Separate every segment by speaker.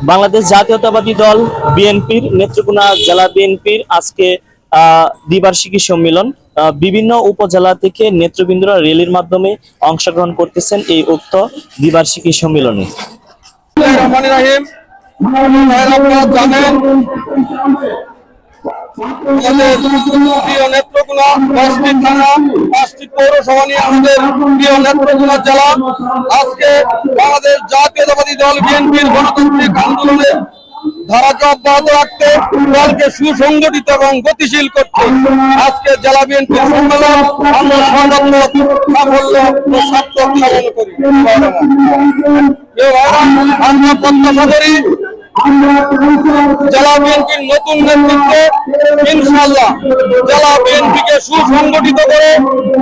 Speaker 1: বাংলাদেশ জাতীয়তাবাদী দল বিএনপির নেত্রকোনা জেলা বিএনপির আজকে দ্বিবার্ষিকী সম্মেলন। বিভিন্ন উপজেলা থেকে নেতৃবৃন্দরা র্যালির মাধ্যমে অংশগ্রহণ করতেছেন এই উক্ত দ্বিবার্ষিকী সম্মেলনে।
Speaker 2: আমাদের প্রিয় নেত্রকোনা ৫টি থানা ৫টি পৌরসভা নিয়ে আমাদের প্রিয় নেত্রকোনা জেলা আজকে বাংলাদেশ জাতীয়তাবাদী দল বিএনপির গণতান্ত্রিক আন্দোলনে ধারাকে অব্যাহত রাখতে দলকে সুসংগঠিত এবং গতিশীল করতে আজকে জেলা বিএনপির সম্মেলন আমরা সর্বাত্মক সাফল্য ও সার্থক কামনা করি। আমরা প্রত্যাশা করি জেলা বিএনপির নতুন নেতৃত্বে ইনশাআল্লাহ জেলা বিএনপিকে সুসংগঠিত করে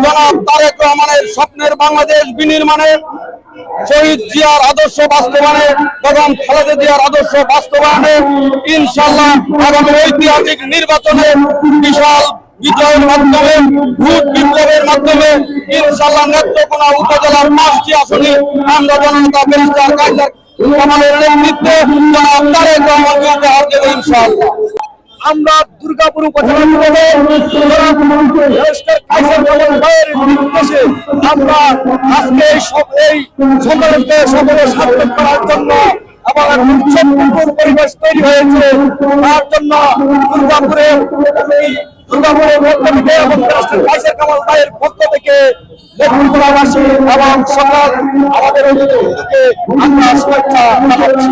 Speaker 2: জনাব তারেক রহমানের স্বপ্নের বাংলাদেশ বিনির্মাণে, শহীদ জিয়ার আদর্শ বাস্তবায়নে এবং খালেদা জিয়ার আদর্শ বাস্তবায়নে ইনশাআল্লাহ আগামী ঐতিহাসিক নির্বাচনে বিশাল বিজয়ের মাধ্যমে ভোট বিপ্লবের মাধ্যমে ইনশাআল্লাহ নেত্রকোনা উপজেলার ৫টি আসনে আমরা জনতা ব্যারিস্টার কায়সার কামালের নেতৃত্বে জনাব তারেক রহমানকে উপহার দেব ইনশাআল্লাহ। আমরা দুর্গাপুর উপজেলা আমরা আজকে এই সম্মেলনকে সকলে সার্থক করার জন্য আমার উৎসবমুখর পরিবেশ তৈরি হয়েছে। তার জন্য দুর্গাপুরের পক্ষ থেকে এবং কায়সার কামাল ভাইয়ের পক্ষ থেকে নেত্রকোনাবাসী এবং সকল আমাদের অতিথিকে আমরা শুভেচ্ছা জানাচ্ছি।